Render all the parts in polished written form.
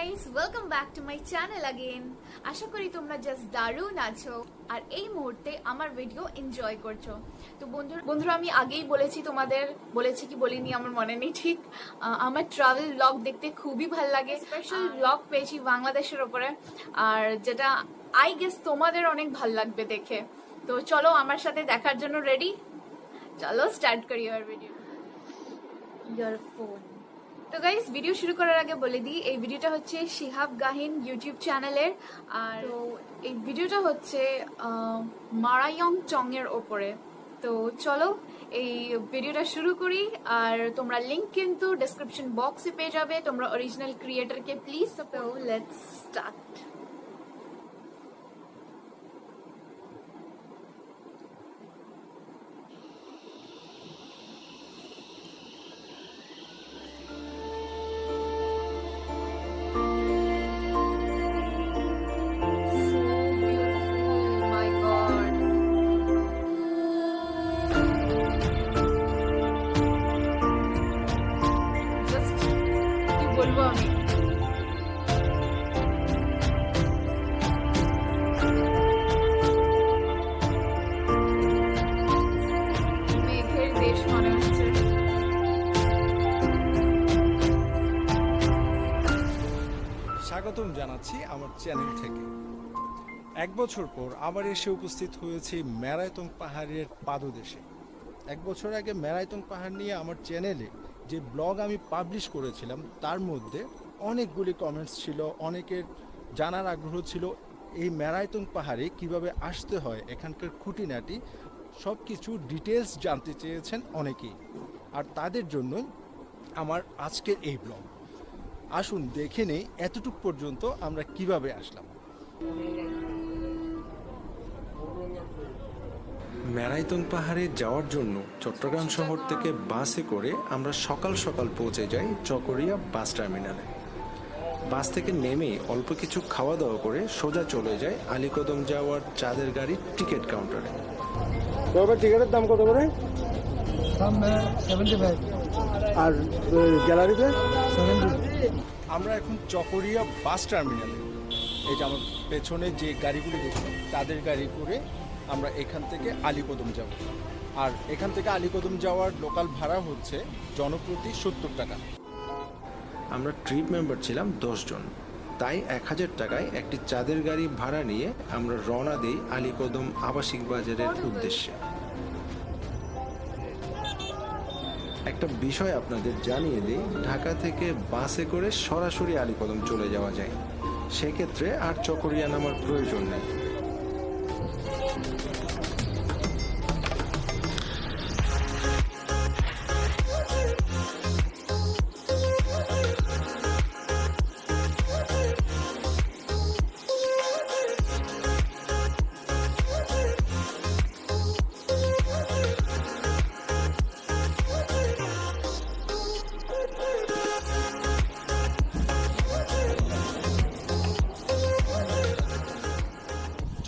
Guys, welcome back to my channel again. আশা করি তোমরা জাস্ট দারুণ আছো আর এই মুহূর্তে আমার ভিডিও এনজয় করছো। তো বন্ধুরা আমি আগেই বলেছি তোমাদের, বলেছি কি বলিনি আমার মনে নেই ঠিক। আমার ট্রাভেল ব্লগ দেখতে খুবই ভালো লাগে। স্পেশাল ব্লগ পেয়েছি বাংলাদেশের উপরে, আর যেটা আই গেস তোমাদের অনেক ভালো লাগবে দেখে। তো চলো আমার সাথে দেখার জন্য রেডি, চলো স্টার্ট করি আমার ভিডিও। Your phone. তো গাইস, ভিডিও শুরু করার আগে বলে দিই, এই ভিডিওটা হচ্ছে শিহাব গাহিন ইউটিউব চ্যানেলের। আর এই ভিডিওটা হচ্ছে মারায়ং চং এর ওপরে। তো চলো এই ভিডিওটা শুরু করি। আর তোমরা লিংক কিন্তু ডেসক্রিপশন বক্সে পেয়ে যাবে, তোমরা অরিজিনাল ক্রিয়েটরকে প্লিজ। তো লেটস স্টার্ট। বলবো আমি মেঘের দেশ মনে হচ্ছে। স্বাগতম জানাচ্ছি আমার চ্যানেল থেকে। এক বছর পর আবার এসে উপস্থিত হয়েছি মেরাইতং পাহাড়ের পাদদেশে। এক বছর আগে মেরাইতং পাহাড় নিয়ে আমার চ্যানেলে যে ব্লগ আমি পাবলিশ করেছিলাম তার মধ্যে অনেকগুলি কমেন্টস ছিল, অনেকের জানার আগ্রহ ছিল এই মেরাইতং পাহাড়ে কিভাবে আসতে হয়, এখানকার খুঁটিনাটি সব কিছু ডিটেলস জানতে চেয়েছেন অনেকেই। আর তাদের জন্যই আমার আজকের এই ব্লগ। আসুন দেখে নেই এতটুক পর্যন্ত আমরা কিভাবে আসলাম। মেরাইতং পাহাড়ে যাওয়ার জন্য চট্টগ্রাম শহর থেকে বাসে করে আমরা সকাল সকাল পৌঁছে যাই চকরিয়া বাস টার্মিনালে। বাস থেকে নেমে অল্প কিছু খাওয়া দাওয়া করে সোজা চলে যায় আলীকদম যাওয়ার চাঁদের গাড়ির টিকিট কাউন্টারে। টিকিটের দাম কত করে? 75 আর গ্যালারিতে 70। আমরা এখন চকরিয়া বাস টার্মিনালে। এই যে আমার পেছনে যে গাড়িগুলি দেখছি তাদের গাড়ি করে আমরা এখান থেকে আলীকদম যাব। আর এখান থেকে আলীকদম যাওয়ার লোকাল ভাড়া হচ্ছে জনপ্রতি 70 টাকা। আমরা ট্রিপ মেম্বার ছিলাম 10 জন, তাই 1000 টাকায় একটি চাঁদের গাড়ি ভাড়া নিয়ে আমরা রওনা দিই আলীকদম আবাসিক বাজারের উদ্দেশ্যে। একটা বিষয় আপনাদের জানিয়ে দিই, ঢাকা থেকে বাসে করে সরাসরি আলীকদম চলে যাওয়া যায়, সেক্ষেত্রে আর চকরিয়া নামার প্রয়োজন নেই।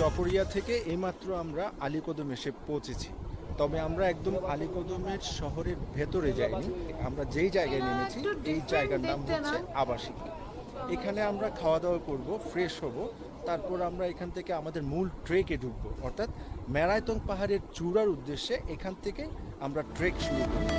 চকরিয়া থেকে এইমাত্র আমরা আলীকদম এসে পৌঁছেছি। তবে আমরা একদম আলীকদমের শহরের ভেতরে যাইনি, আমরা যেই জায়গায় নেমেছি এই জায়গার নাম হচ্ছে আবাসিক। এখানে আমরা খাওয়া দাওয়া করব, ফ্রেশ হব, তারপর আমরা এখান থেকে আমাদের মূল ট্রেকে ঢুকবো, অর্থাৎ মেরাইতং পাহাড়ের চূড়ার উদ্দেশ্যে। এখান থেকে আমরা ট্রেক শুরু করব।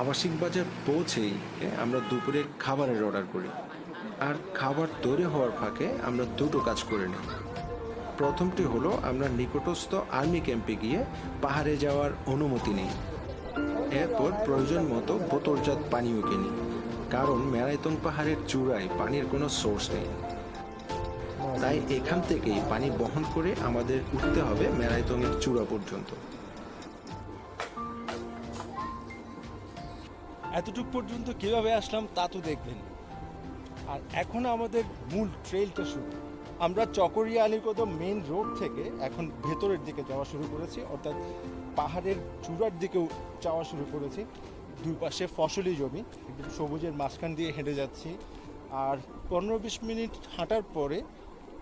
আবাসিক বাজার পৌঁছেই আমরা দুপুরের খাবারের অর্ডার করি। আর খাবার তৈরি হওয়ার ফাঁকে আমরা দুটো কাজ করে নিই। প্রথমটি হলো আমরা নিকটস্থ আর্মি ক্যাম্পে গিয়ে পাহাড়ে যাওয়ার অনুমতি নিই। এরপর প্রয়োজন মতো বোতলজাত পানিও কিনি, কারণ মেরাইতং পাহাড়ের চূড়ায় পানির কোনো সোর্স নেই। তাই এখান থেকেই পানি বহন করে আমাদের উঠতে হবে মেরাইতংয়ের চূড়া পর্যন্ত। এতটুক পর্যন্ত কিভাবে আসলাম তা তো দেখবেন। আর এখন আমাদের মূল ট্রেইলটা শুরু। আমরা চকরিয়া আলীকদম মেইন রোড থেকে এখন ভেতরের দিকে যাওয়া শুরু করেছি, অর্থাৎ পাহাড়ের চূড়ার দিকেও যাওয়া শুরু করেছি। দুই পাশে ফসলি জমি, একদম সবুজের মাঝখান দিয়ে হেঁটে যাচ্ছি। আর 15-20 মিনিট হাঁটার পরে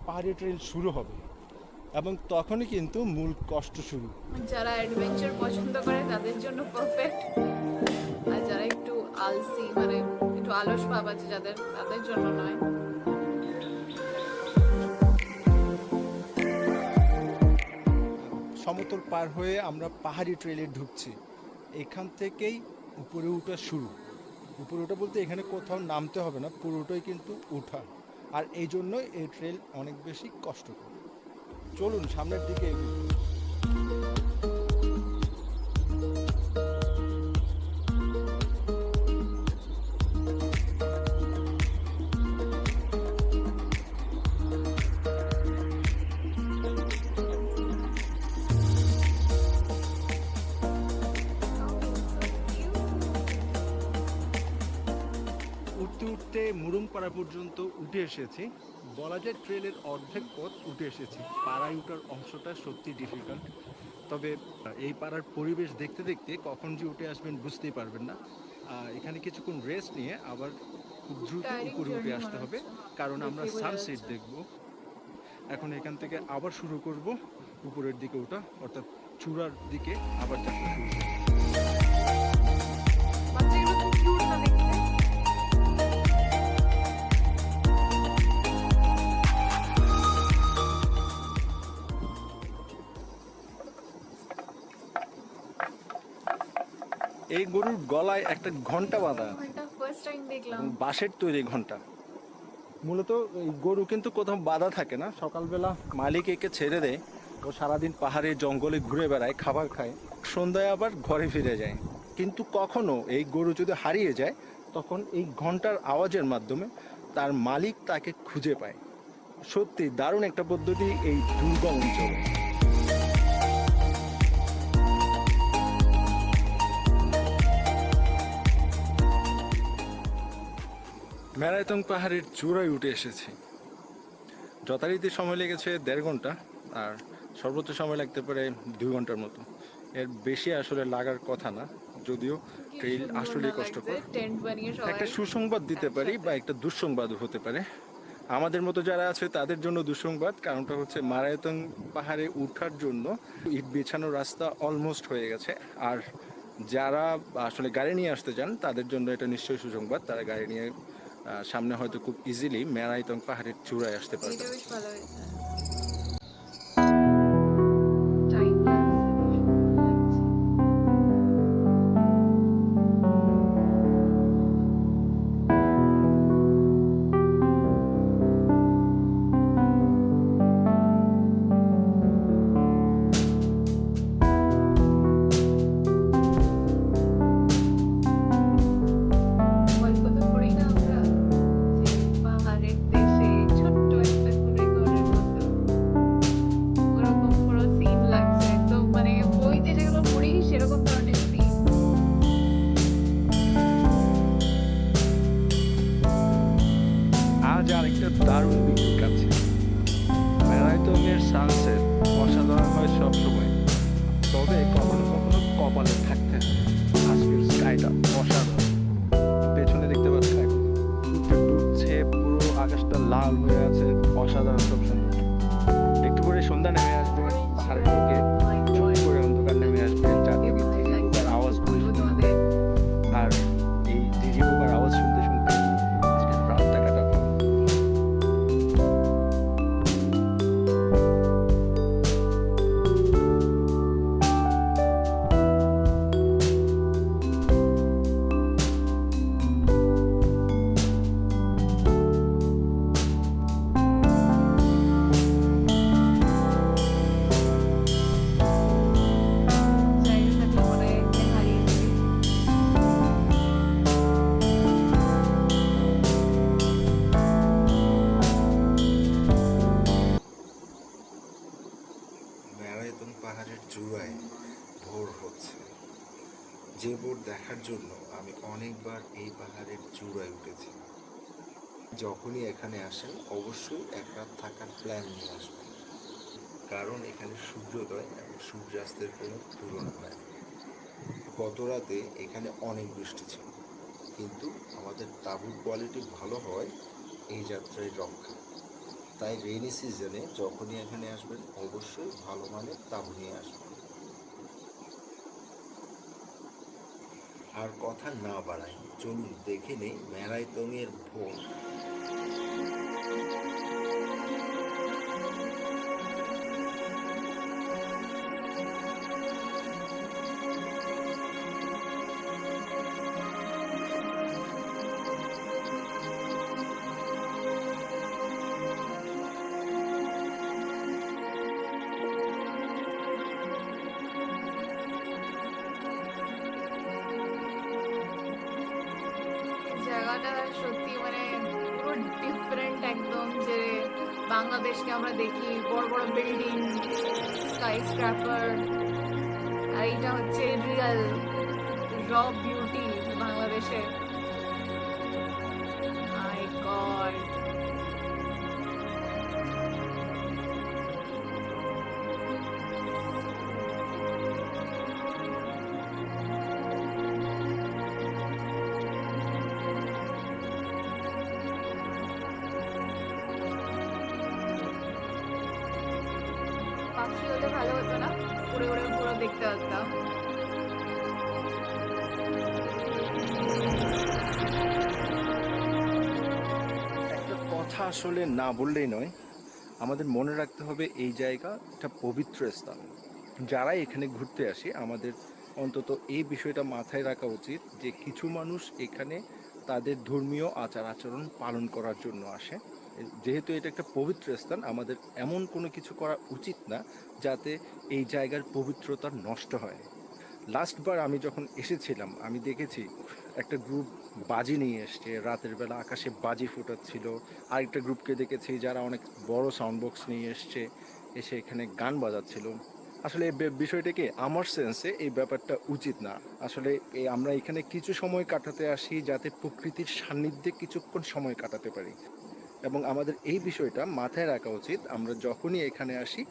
পাহাড়ি ট্রেল শুরু হবে এবং তখনই কিন্তু মূল কষ্ট শুরু। যারা অ্যাডভেঞ্চার পছন্দ করে তাদের জন্য পারফেক্ট, আর যারা একটু আলসি মানে একটু আলস ভাব আছে যাদের, তাদের জন্য নয়। সমতল পার হয়ে আমরা পাহাড়ি ট্রেলে ঢুকছি। এখান থেকেই উপরে ওঠা শুরু। উপরে ওঠা বলতে এখানে কোথাও নামতে হবে না, পুরোটাই কিন্তু ওঠা। আর এই জন্য এই ট্রেল অনেক বেশি কষ্টকর। চলুন সামনের দিকে এগোই। উঠতে উঠতে মুরুংপাড়া পর্যন্ত উঠে এসেছি। বলা যায় ট্রেলের অর্ধেক পথ উঠে এসেছি। পাড়ায় উঠার অংশটা সত্যি ডিফিকাল্ট, তবে এই পাড়ার পরিবেশ দেখতে দেখতে কখন যে উঠে আসবেন বুঝতেই পারবেন না। এখানে কিছুক্ষণ রেস্ট নিয়ে আবার খুব দ্রুত Tiring উপরে উঠে journey আসতে মনে হবে, হচ্ছে। কারণ আমরা দেখে বোঝা সানসেট যাচ্ছে। দেখব। এখন এখান থেকে আবার শুরু করব উপরের দিকে ওঠা, অর্থাৎ চূড়ার দিকে আবার যাত্রা শুরু করব। বাচ্চাগুলো খুব কিউট না দেখতে? এই গরুর গলায় একটা ঘন্টা বাঁধা আছে, এটা ফার্স্ট টাইম দেখলাম। বাঁশের তৈরি ঘন্টা। মূলত এই গরু কিন্তু কোথাও বাঁধা থাকে না, সকালবেলা মালিক একে ছেড়ে দেয়, ও সারাদিন পাহাড়ে জঙ্গলে ঘুরে বেড়ায়, খাবার খায়, সন্ধ্যায় আবার ঘরে ফিরে যায়। কিন্তু কখনো এই গরু যদি হারিয়ে যায়, তখন এই ঘন্টার আওয়াজের মাধ্যমে তার মালিক তাকে খুঁজে পায়। সত্যি দারুণ একটা পদ্ধতি এই দুর্গম অঞ্চলে। ম্যারাইতং পাহাড়ের চূড়ায় উঠে এসেছি। যথারীতি সময় লেগেছে 1.5 ঘন্টা, আর সর্বোচ্চ সময় লাগতে পারে 2 ঘন্টার মতো। এর বেশি আসলে লাগার কথা না, যদিও ট্রেইল আসলে কষ্টকর। টেন্ট বানিয়ে সবাই একটা সুসংবাদ দিতে পারি বা একটা দুঃসংবাদও হতে পারে। আমাদের মতো যারা আছে তাদের জন্য দুঃসংবাদ, কারণটা হচ্ছে মারায়তং পাহাড়ে ওঠার জন্য ইট বিছানো রাস্তা অলমোস্ট হয়ে গেছে। আর যারা আসলে গাড়ি নিয়ে আসতে চান তাদের জন্য এটা নিশ্চয়ই সুসংবাদ। তারা গাড়ি নিয়ে সামনে হয়তো খুব ইজিলি ম্যারাইতং পাহাড়ের চূড়ায় আসতে পারবে। এটা বেশ ভালো হয়েছে। টাইম লাগছে। গল্প তো করি না আমরা যে পাহাড়ের দেশে ছোট্ট একটা কুড়ে ঘরের মতো, ওরকম পুরো সিন লাগছে একদম, মানে বইতে যেগুলো পড়ি সেরকম ধরনের সিন। আজ আরেকটা দারুণ দিন কাছে। ম্যারাইতংয়ের সানসেট অসাধারণ হয় সবসময়, তবে কখনো কখনো কপালে থাকতে হয়। আজকের স্কাইটা অসাধারণ। পেছনে দেখতে পাচ্ছেন এখন সূর্য ডুবছে, পুরো আকাশটা লাল হয়ে আছে, অসাধারণ সবসময়। একটু করে সন্ধ্যা নেমে আসবে, পাহাড়ের দিকে ছোট করে অন্ধকার নেমে আসবে, চারদিকে ঝিঝি পোকার আওয়াজ বলবো শুনতে তোমাদের। আর এই ঝিঝি পোকার আওয়াজ শুনতে শুনতে আজকের রাতটা কাটাবো। জায়গা থাকলে মনে হয় একটা হারিয়ে যাবে। ম্যারাইতং পাহাড়ের চূড়ায় ভোর হচ্ছে। যে ভোর দেখার জন্য আমি অনেকবার এই পাহাড়ের চূড়ায় উঠেছি। যখনই এখানে আসেন অবশ্যই এক রাত থাকার প্ল্যান নিয়ে আসবেন, কারণ এখানে সূর্যোদয় এবং সূর্যাস্তের কোনো তুলনা হয় না। গত রাতে এখানে অনেক বৃষ্টি ছিল, কিন্তু আমাদের তাঁবুর কোয়ালিটি ভালো হয় এই যাত্রায় রক্ষা। তাই রেইনি সিজনে যখনই এখানে আসবেন অবশ্যই ভালো মানের তাঁবু নিয়ে আসবেন। আর কথা না বাড়াই, চলুন দেখে নেই মেরাইতংয়ের ভোর। জায়গাটা সত্যি মানে পুরো ডিফারেন্ট একদম, যে বাংলাদেশকে আমরা দেখি বড় বড় বিল্ডিং, স্কাই স্ক্র্যাপার, আর এইটা হচ্ছে রিয়েল র বিউটি বাংলাদেশে। মাই গড, পাখি হলে ভালো হতো না, উড়ে উড়ে পুরো দেখতে পারতাম। একটা কথা আসলে না বললেই নয়, আমাদের মনে রাখতে হবে এই জায়গা একটা পবিত্র স্থান। যারা এখানে ঘুরতে আসে আমাদের অন্তত এই বিষয়টা মাথায় রাখা উচিত যে কিছু মানুষ এখানে তাদের ধর্মীয় আচার আচরণ পালন করার জন্য আসে। যেহেতু এটা একটা পবিত্র স্থান, আমাদের এমন কোনো কিছু করা উচিত না যাতে এই জায়গার পবিত্রতা নষ্ট হয়। লাস্টবার আমি যখন এসেছিলাম আমি দেখেছি একটা গ্রুপ বাজি নিয়ে এসছে, রাতের বেলা আকাশে বাজি ফোটাচ্ছিল। আরেকটা গ্রুপকে দেখেছি যারা অনেক বড় সাউন্ড বক্স নিয়ে এসছে, এসে এখানে গান বাজাচ্ছিল। আসলে এই বিষয়টাকে আমার সেন্সে এই ব্যাপারটা উচিত না। আসলে আমরা এখানে কিছু সময় কাটাতে আসি যাতে প্রকৃতির সান্নিধ্যে কিছুক্ষণ সময় কাটাতে পারি, এবং আমাদের এই বিষয়টা মাথায় রাখা উচিত। আমরা যখনই এখানে আসি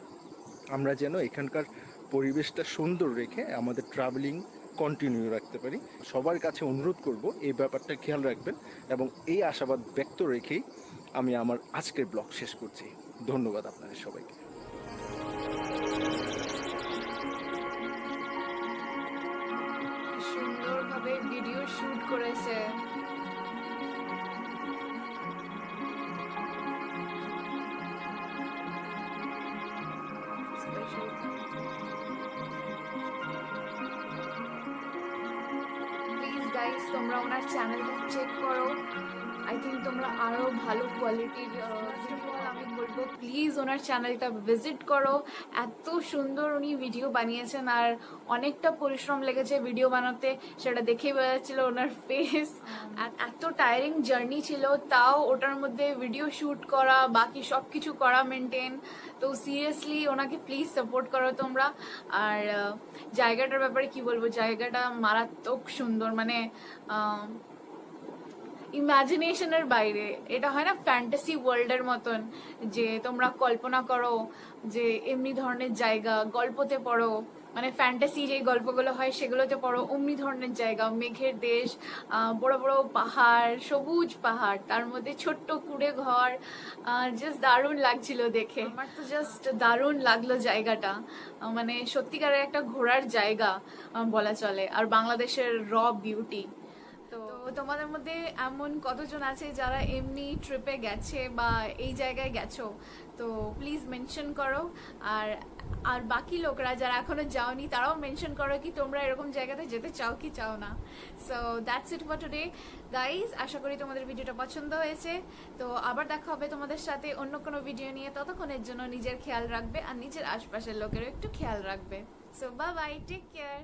আমরা যেন এখানকার পরিবেশটা সুন্দর রেখে আমাদের ট্রাভেলিং কন্টিনিউ রাখতে পারি। সবার কাছে অনুরোধ করব এই ব্যাপারটা খেয়াল রাখবেন, এবং এই আশাবাদ ব্যক্ত রেখেই আমি আমার আজকের ব্লগ শেষ করছি। ধন্যবাদ আপনাদের সবাইকে। সুন্দরভাবে ভিডিও শুট করেছে। প্লিজ গাইস, তোমরা ওনার চ্যানেলটা চেক করো। আই থিঙ্ক তোমরা আরো ভালো কোয়ালিটির, আমি বলবো প্লিজ ওনার চ্যানেলটা ভিজিট করো। এত সুন্দর উনি ভিডিও বানিয়েছেন, আর অনেকটা পরিশ্রম লেগেছে ভিডিও বানাতে, সেটা দেখেই বোঝা যাচ্ছিল ওনার ফেস। এত টায়ারিং জার্নি ছিল, তাও ওটার মধ্যে ভিডিও শুট করা, বাকি সব কিছু করা মেনটেন। তো সিরিয়াসলি ওনাকে প্লিজ সাপোর্ট করো তোমরা। আর জায়গাটার ব্যাপারে কি বলবো, জায়গাটা মারাত্মক সুন্দর, মানে ইমাজিনেশনের বাইরে। এটা হয় না ফ্যান্টাসি ওয়ার্ল্ডের মতন, যে তোমরা কল্পনা করো যে এমনি ধরনের জায়গা, গল্পতে পড়ো, মানে ফ্যান্টাসি যে গল্পগুলো হয় সেগুলোতে পড়ো, অমনি ধরনের জায়গা, মেঘের দেশ, বড় বড় পাহাড়, সবুজ পাহাড়, তার মধ্যে ছোট্ট কুড়ে ঘর। জাস্ট দারুণ লাগছিল দেখে, আমার তো জাস্ট দারুণ লাগলো জায়গাটা। মানে সত্যিকারের একটা ঘোরার জায়গা বলা চলে, আর বাংলাদেশের র বিউটি। তো তোমাদের মধ্যে এমন কতজন আছে যারা এমনি ট্রিপে গেছে বা এই জায়গায় গেছো, তো প্লিজ মেনশন করো। আর আর বাকি লোকরা যারা এখনো যাওনি তারাও মেনশন করো কি তোমরা এরকম জায়গাতে যেতে চাও কি চাও না। So that's it for today guys. আশা করি তোমাদের ভিডিওটা পছন্দ হয়েছে। তো আবার দেখা হবে তোমাদের সাথে অন্য কোনো ভিডিও নিয়ে। ততক্ষণের জন্য নিজের খেয়াল রাখবে আর নিজের আশপাশের লোকেরও একটু খেয়াল রাখবে। So bye bye, take care.